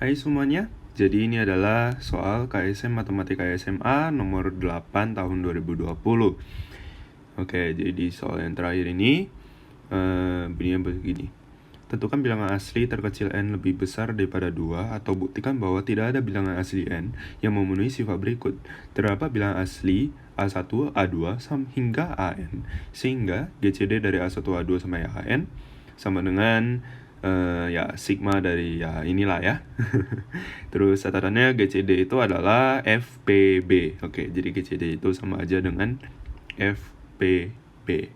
Hai semuanya, jadi ini adalah soal KSM Matematika SMA nomor 8 tahun 2020. Oke, jadi soal yang terakhir ini bunyinya begini. Tentukan bilangan asli terkecil n lebih besar daripada 2 atau buktikan bahwa tidak ada bilangan asli n yang memenuhi sifat berikut. Terdapat bilangan asli A1, A2 hingga AN, sehingga GCD dari A1, A2 sampai AN sama dengan ya sigma dari ya inilah ya. Terus catatannya GCD itu adalah FPB. Oke, jadi GCD itu sama aja dengan FPB.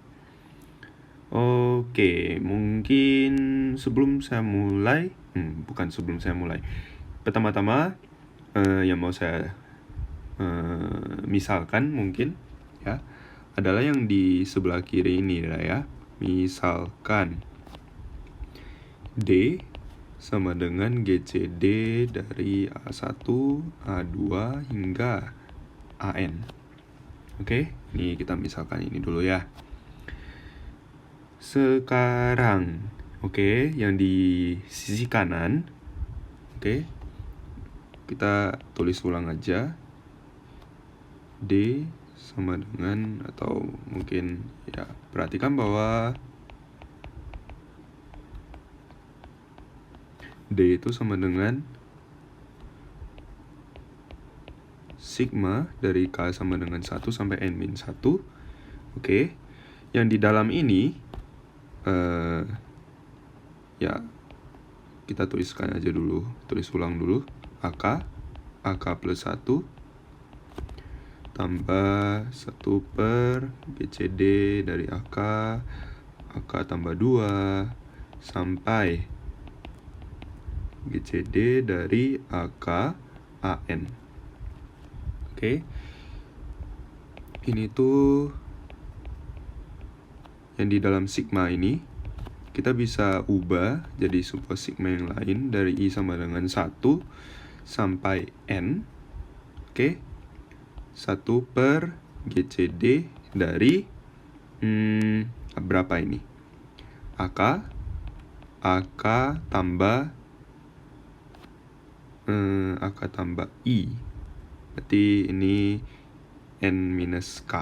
Oke, mungkin sebelum saya mulai, pertama-tama yang mau saya misalkan mungkin ya adalah yang di sebelah kiri ini ya. Misalkan D sama dengan GCD dari A1, A2 hingga AN. Oke, ini kita misalkan ini dulu ya. Sekarang, oke, yang di sisi kanan, oke, kita tulis ulang aja. D sama dengan, atau mungkin ya, perhatikan bahwa D itu sama dengan sigma dari K sama dengan 1 sampai N-1. Oke, yang di dalam ini ya kita tuliskan aja dulu, tulis ulang dulu. AK plus 1 tambah 1 per GCD dari AK tambah 2 sampai GCD dari AK AN. Oke, ini tuh yang di dalam sigma ini kita bisa ubah jadi sebuah sigma yang lain dari I sama dengan 1 sampai N. Oke, 1 per GCD dari berapa ini? AK tambah I. Berarti ini N minus K.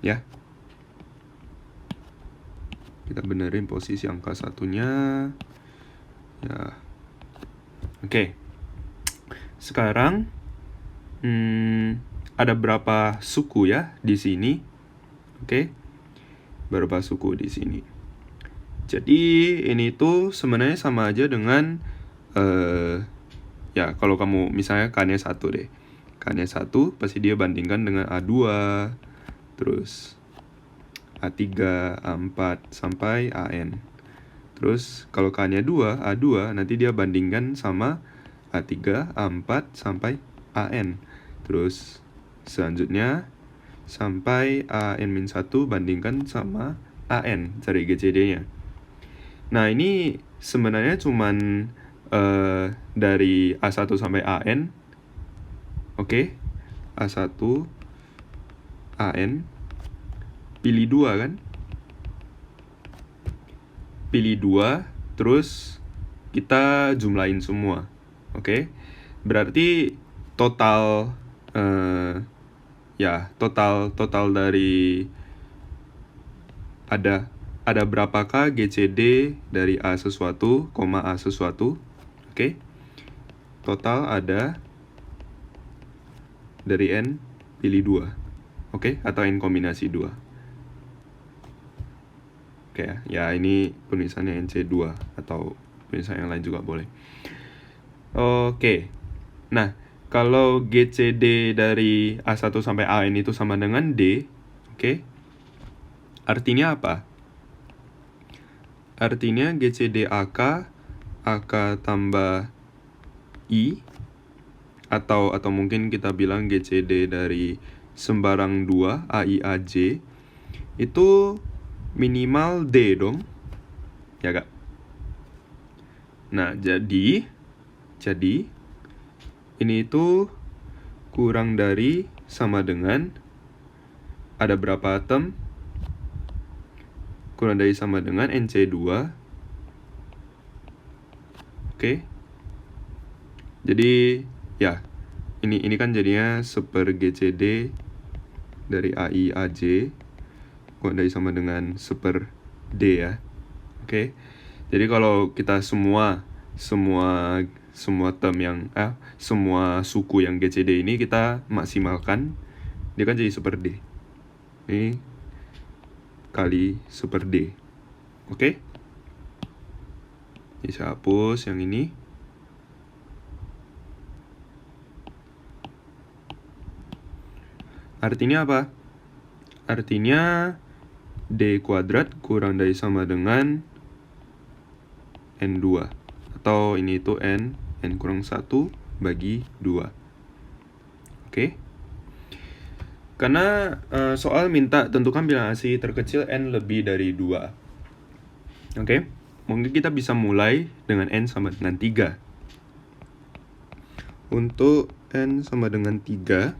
Ya. Kita benerin posisi angka satunya. Ya. Oke. Sekarang ada berapa suku ya di sini? Oke. Berapa suku di sini? Jadi ini tuh sebenarnya sama aja dengan ya kalau kamu misalnya K-nya 1 deh. K-nya 1 pasti dia bandingkan dengan A2, terus A3, A4 sampai AN. Terus kalau K-nya 2, A2 nanti dia bandingkan sama A3, A4 sampai AN. Terus selanjutnya sampai AN-1 bandingkan sama AN, cari GCD-nya. Nah, ini sebenarnya cuman dari A1 sampai AN. Oke, A1 AN, pilih 2 kan? Pilih 2, terus kita jumlahin semua. Oke, berarti total total dari ada berapakah GCD dari A sesuatu, A sesuatu. Oke, total ada dari N pilih 2. Oke, atau N kombinasi 2. Oke ya, ini penulisannya NC2 atau penulisan yang lain juga boleh. Oke, nah kalau GCD dari A1 sampai AN itu sama dengan D, oke, artinya apa? Artinya GCD AK tambah I, atau mungkin kita bilang GCD dari sembarang 2 AI AJ itu minimal D dong, ya kak? Nah, jadi ini itu kurang dari sama dengan ada berapa term? Kurang dari sama dengan NC2 Oke. Jadi ya, ini kan jadinya seper GCD dari AI AJ kurang dari sama dengan seper D ya. Oke. Jadi kalau kita semua term yang semua suku yang GCD ini kita maksimalkan, dia kan jadi seper D. Ini kali seper D. Oke. Ini saya hapus yang ini. Artinya apa? Artinya D kuadrat kurang dari sama dengan N2. Atau ini itu N kurang 1 bagi 2. Oke? Karena soal minta tentukan bilangan asli terkecil N lebih dari 2. Oke? Mungkin kita bisa mulai dengan N sama dengan 3. Untuk N sama dengan 3,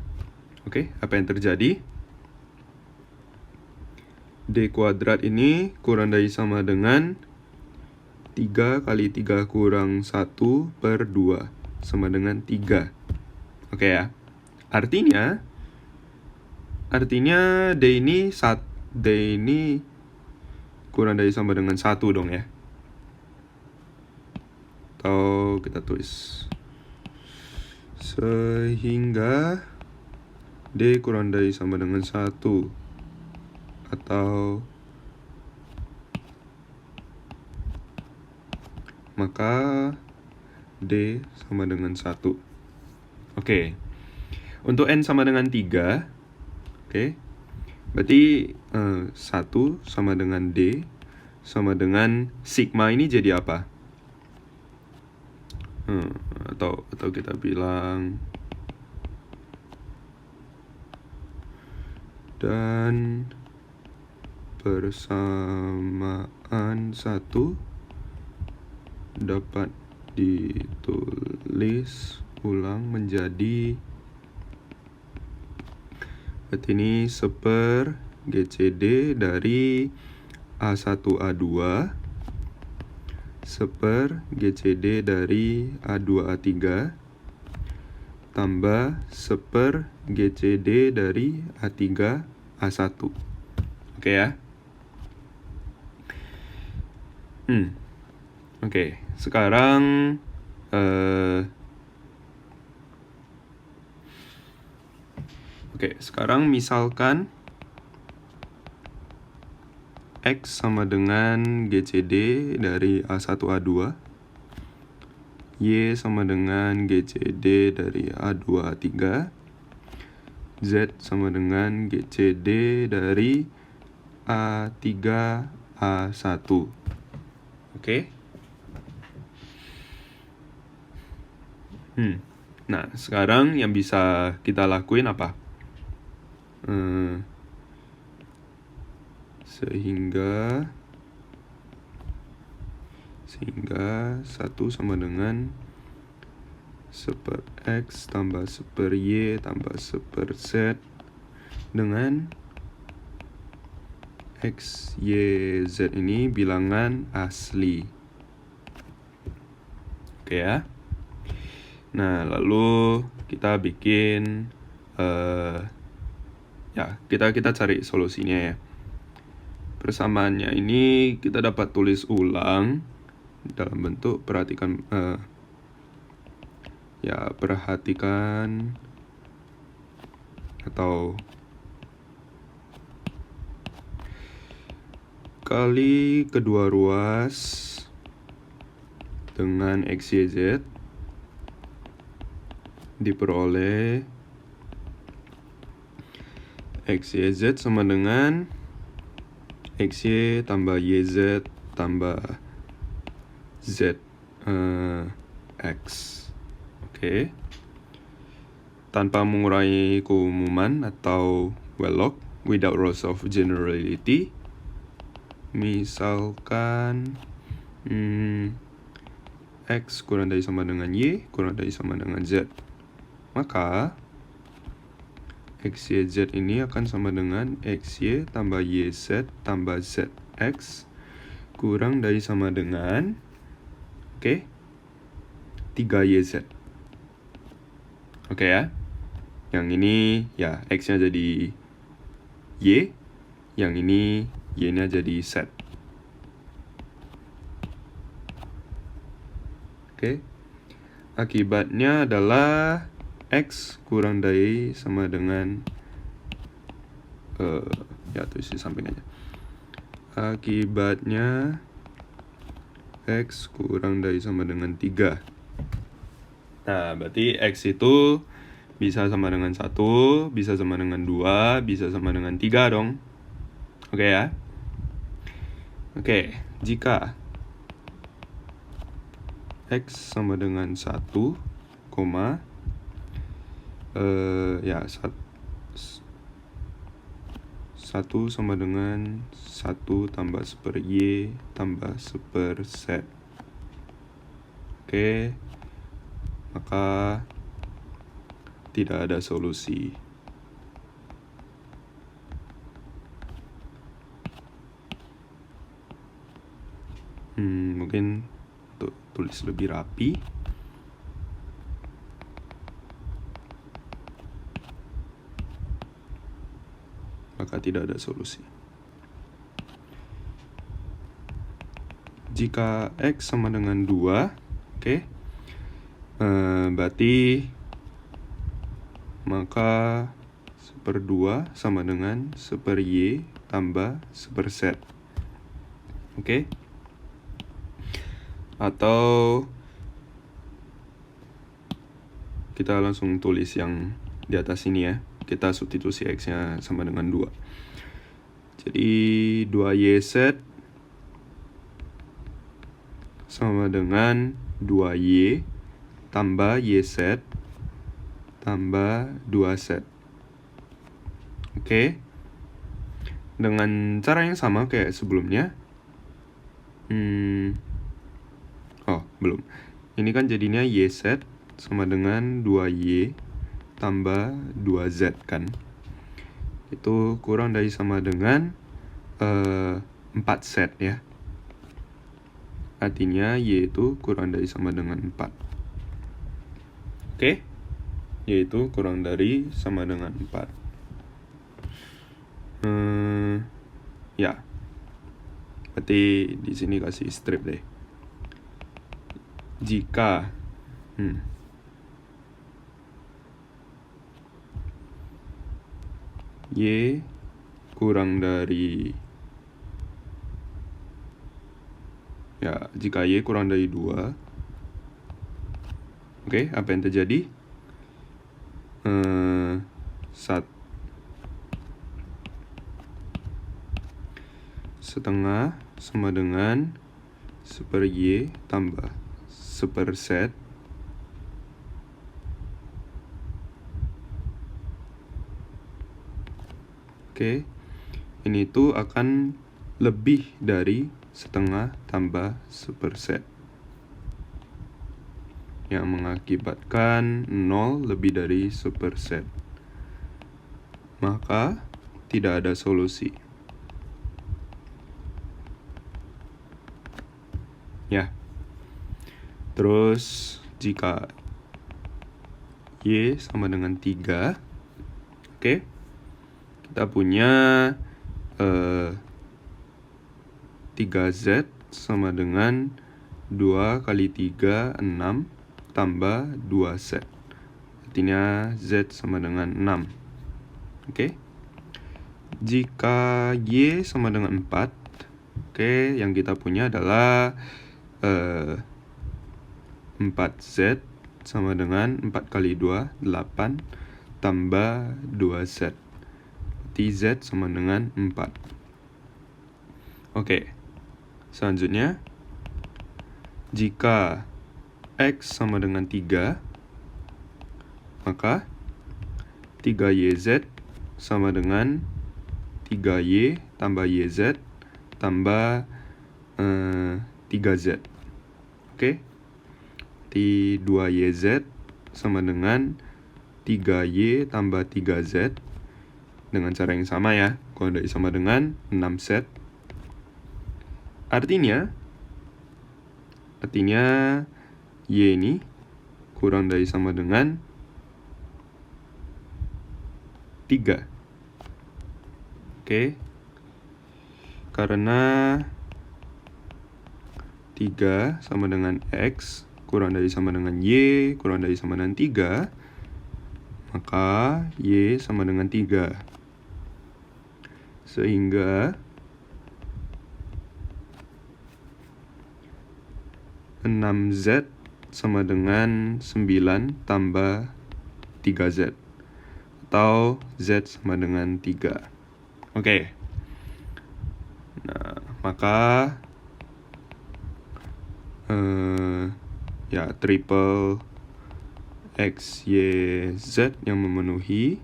oke, apa yang terjadi? D kuadrat ini kurang dari sama dengan 3 kali 3 kurang 1 per 2 sama dengan 3. Oke ya. Artinya D ini kurang dari sama dengan 1 dong ya. Atau kita tulis sehingga D kurang dari sama dengan 1. Atau maka D sama dengan 1. Oke. Untuk N sama dengan 3, oke, berarti 1 sama dengan D sama dengan sigma ini jadi apa? Atau kita bilang dan persamaan 1 dapat ditulis ulang menjadi, berarti ini seper GCD dari A1A2 seper GCD dari A2A3 tambah seper GCD dari A3A1. Oke ya. Oke, sekarang sekarang misalkan X sama dengan GCD dari A1A2, Y sama dengan GCD dari A2A3, Z sama dengan GCD dari A3A1. Oke? Nah, sekarang yang bisa kita lakuin apa? Sehingga 1 sama dengan seper X tambah seper Y tambah seper Z dengan X, Y, Z ini bilangan asli. Oke ya. Nah, lalu kita bikin kita cari solusinya ya. Persamaannya ini kita dapat tulis ulang dalam bentuk perhatikan atau kali kedua ruas dengan X, Y, Z diperoleh X, Y, Z sama dengan X, Y tambah Y, Z tambah Z X. Oke. Tanpa mengurangi keumuman atau log without loss of generality. Misalkan X kurang dari sama dengan Y kurang dari sama dengan Z, maka X, Y, Z ini akan sama dengan X, Y tambah Y, Z tambah Z X kurang dari sama dengan, oke, 3YZ. Oke ya. Yang ini ya X-nya jadi Y, yang ini Y-nya jadi Z. Oke. Akibatnya adalah X kurang dari sama dengan ya tulis di samping aja. Akibatnya X kurang dari sama dengan 3. Nah, berarti X itu bisa sama dengan 1, bisa sama dengan 2, bisa sama dengan 3 dong. Oke ya. Oke, jika X sama dengan 1, ya 1 sama dengan 1 tambah 1/Y tambah 1/Z. Oke, maka tidak ada solusi. Mungkin tulis lebih rapi. Maka tidak ada solusi. Jika X sama dengan 2, oke, berarti maka 1/2 sama dengan 1/Y tambah 1/Z. Oke. Atau kita langsung tulis yang di atas ini ya. Kita substitusi X-nya sama dengan 2. Jadi 2YZ sama dengan 2Y tambah YZ tambah 2Z. Oke. Dengan cara yang sama kayak sebelumnya. Belum. Ini kan jadinya YZ sama dengan 2Y tambah 2Z kan. Itu kurang dari sama dengan 4Z ya. Artinya Y itu kurang dari sama dengan 4. Oke? Y itu kurang dari sama dengan 4. Ya. Berarti di sini kasih strip deh. Jika Y kurang dari jika Y kurang dari 2, oke, apa yang terjadi? Setengah sama dengan 1/Y tambah 1/Z. Oke, ini tuh akan lebih dari setengah tambah 1/Z, yang mengakibatkan 0 lebih dari 1/Z. Maka tidak ada solusi. Ya. Terus jika Y sama dengan 3, oke, kita punya 3Z sama dengan 2 kali 3, 6 tambah 2Z. Artinya Z sama dengan 6. Oke. Jika Y sama dengan 4, oke, yang kita punya adalah 4Z sama dengan 4 kali 2, 8 tambah 2Z. Berarti Z sama dengan 4. Oke. Selanjutnya, jika X sama dengan 3, maka 3YZ sama dengan 3Y tambah YZ tambah 3Z. Oke. Di 2YZ sama dengan 3Y tambah 3Z dengan cara yang sama ya. Kalau dari sama dengan 6Z. Artinya Y ini kurang dari sama dengan 3. Oke. Karena 3 sama dengan X kurang dari sama dengan Y kurang dari sama dengan 3, maka Y sama dengan 3. Sehingga 6Z sama dengan 9 tambah 3Z, atau Z sama dengan 3. Oke. Nah, maka triple X, Y, Z yang memenuhi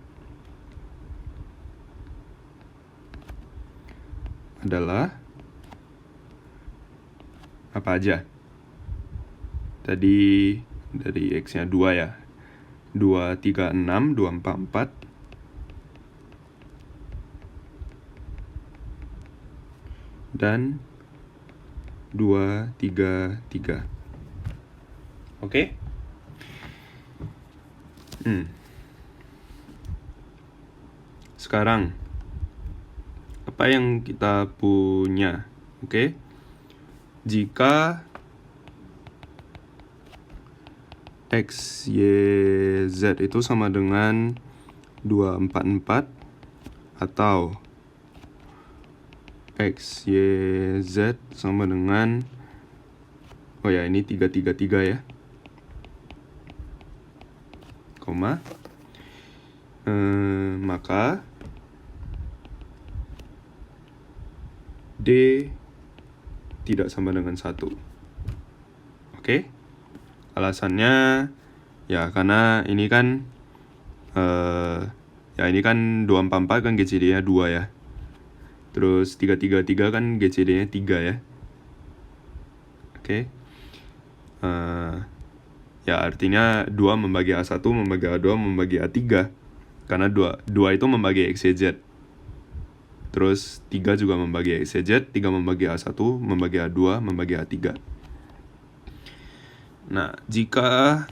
adalah apa aja? Tadi dari X-nya 2 ya. 2, 3, 6, 2, 4, 4. Dan 2, 3, 3. Oke? Sekarang apa yang kita punya? Oke? Jika X, Y, Z itu sama dengan 2, 4, 4, atau X, Y, Z sama dengan, oh ya, ini 3, 3, 3 ya, koma, maka D tidak sama dengan 1. Oke? Alasannya ya karena ini kan ini kan 2, 4, 4 kan GCD-nya 2 ya. Terus 3, 3, 3 kan GCD-nya 3 ya. Oke. Ya artinya 2 membagi A1 membagi A2 membagi A3. Karena 2 itu membagi X, Y, Z. Terus 3 juga membagi X, Y, Z. 3 membagi A1 membagi A2 membagi A3. Nah, jika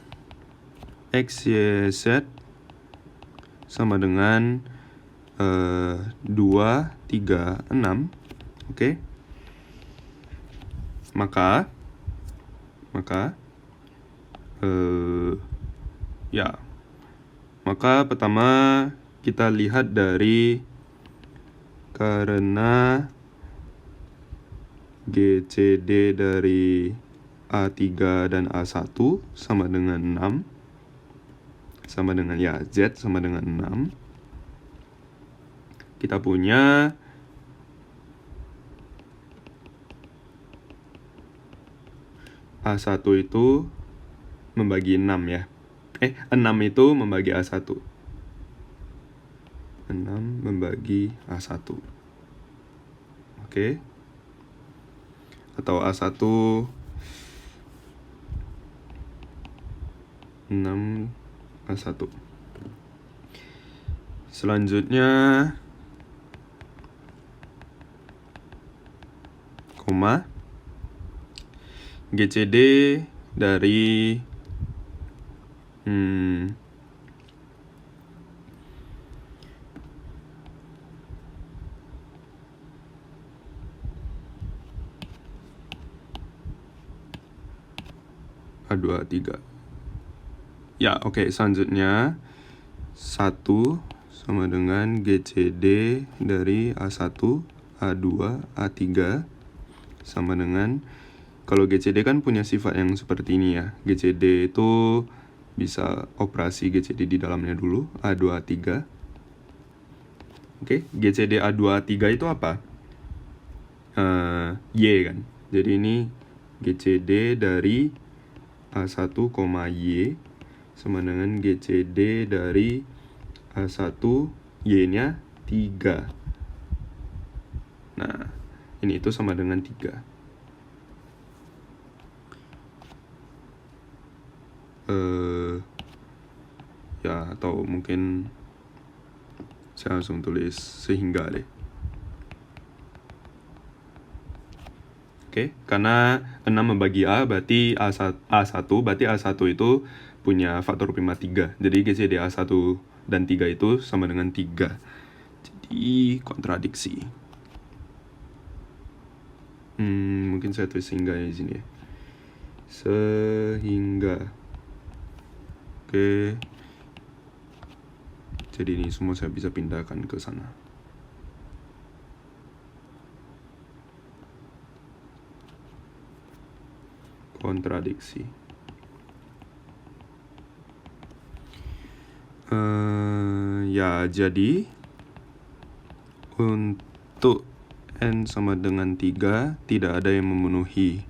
X, Y, Z sama dengan 2, 3, 6, oke? Maka pertama kita lihat dari karena GCD dari A3 dan A1 sama dengan 6, sama dengan Z sama dengan 6, kita punya A1 itu membagi 6 ya. 6 itu membagi A1. 6 membagi A1. Oke. Atau A1 6 A1. Selanjutnya koma GCD dari A2, A3. Ya, oke. Selanjutnya 1 sama dengan GCD dari A1, A2, A3 sama dengan, kalau GCD kan punya sifat yang seperti ini ya. GCD itu bisa operasi GCD di dalamnya dulu, A2, A3. Oke, GCD A2, A3 itu apa? Y kan. Jadi ini GCD dari A1, Y sama dengan GCD dari A1, Y-nya 3. Nah, ini itu sama dengan 3. Ya, atau mungkin saya langsung tulis sehingga deh. Oke, karena 6 membagi A berarti A1 berarti A1 itu punya faktor prima 3. Jadi GCD A1 dan 3 itu sama dengan 3. Jadi kontradiksi. Mungkin saya tulis sehingga di sini ya. Sehingga. Oke. Jadi ini semua saya bisa pindahkan ke sana. Kontradiksi. Ya, jadi untuk N sama dengan 3 tidak ada yang memenuhi.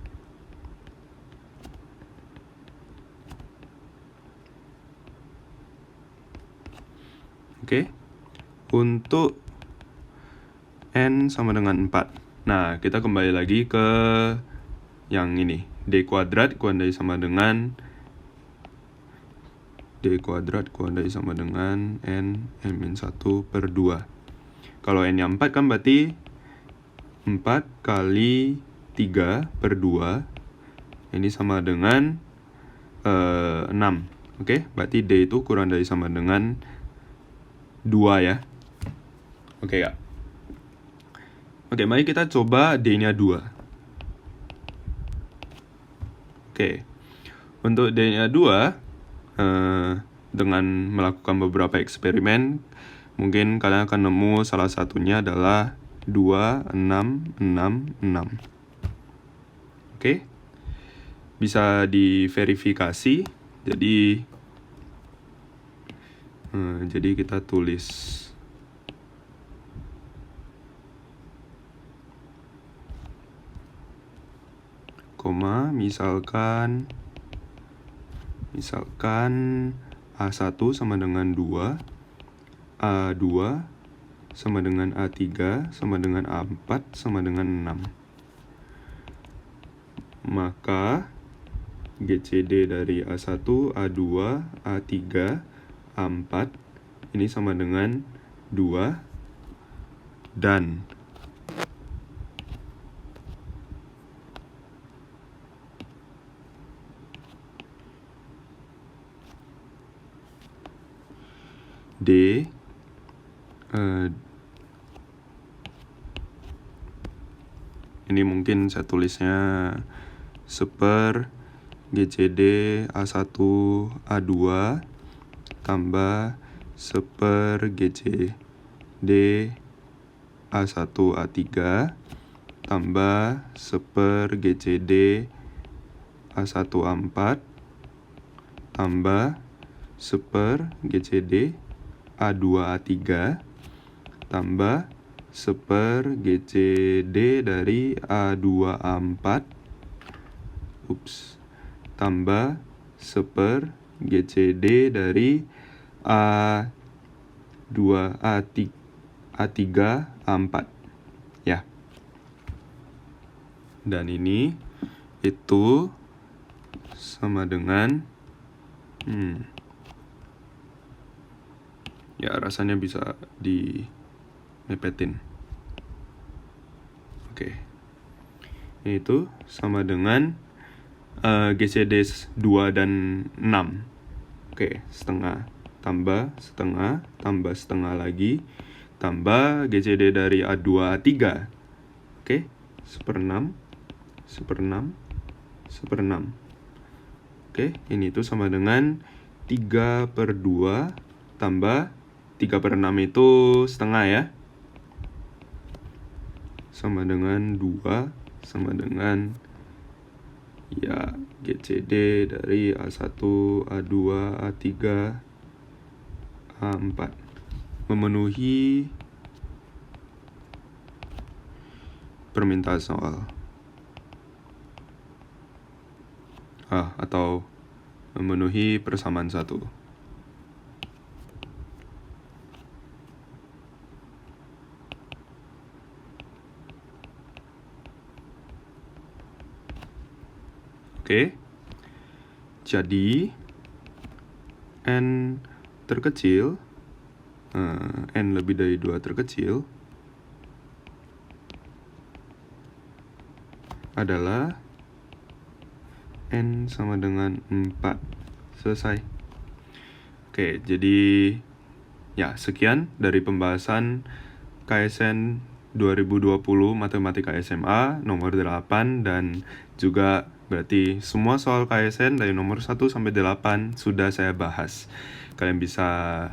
Oke. Untuk N sama dengan 4. Nah, kita kembali lagi ke yang ini. D kuadrat kuandai sama dengan D kuadrat kuandai sama dengan N-1 per 2. Kalau N-nya 4 kan berarti 4 kali 3 per 2. Ini sama dengan 6. Oke, berarti D itu kurang dari sama dengan 2 ya. Oke ya. Oke, mari kita coba D-nya 2. Oke, untuk D-nya 2, dengan melakukan beberapa eksperimen, mungkin kalian akan nemu salah satunya adalah 2, 6, 6, 6. Oke, bisa diverifikasi. Jadi kita tulis koma, misalkan A1 sama dengan 2, A2 sama dengan A3 sama dengan A4 sama dengan 6. Maka GCD dari A1, A2, A3, A4 ini sama dengan 2 dan D ini mungkin saya tulisnya seper GCD A1 A2 tambah seper GCD A1 A3 tambah seper GCD A1 A4 tambah seper GCD A2 A3 tambah seper GCD dari A2 A4 tambah seper GCD dari A2 A3 A4 ya. Dan ini itu sama dengan ya rasanya bisa dimepetin. Oke. Ini itu sama dengan GCD 2 dan 6. Oke, setengah tambah setengah tambah setengah lagi tambah GCD dari A2 A3. Oke, seper 6. Oke, ini tuh sama dengan 3 per 2 tambah 3 per 6 itu setengah ya. Sama dengan 2 sama dengan ya GCD dari A1, A2, A3, A4 memenuhi permintaan soal. Atau memenuhi persamaan 1. Oke, jadi N terkecil, N lebih dari 2 terkecil adalah N sama dengan 4 selesai. Oke, jadi ya sekian dari pembahasan KSN 2020 Matematika SMA nomor 8, dan juga berarti semua soal KSN dari nomor 1 sampai 8 sudah saya bahas. Kalian bisa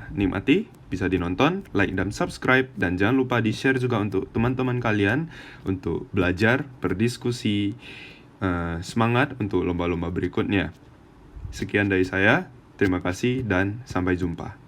nikmati, bisa dinonton, like dan subscribe, dan jangan lupa di-share juga untuk teman-teman kalian untuk belajar, berdiskusi, semangat untuk lomba-lomba berikutnya. Sekian dari saya, terima kasih dan sampai jumpa.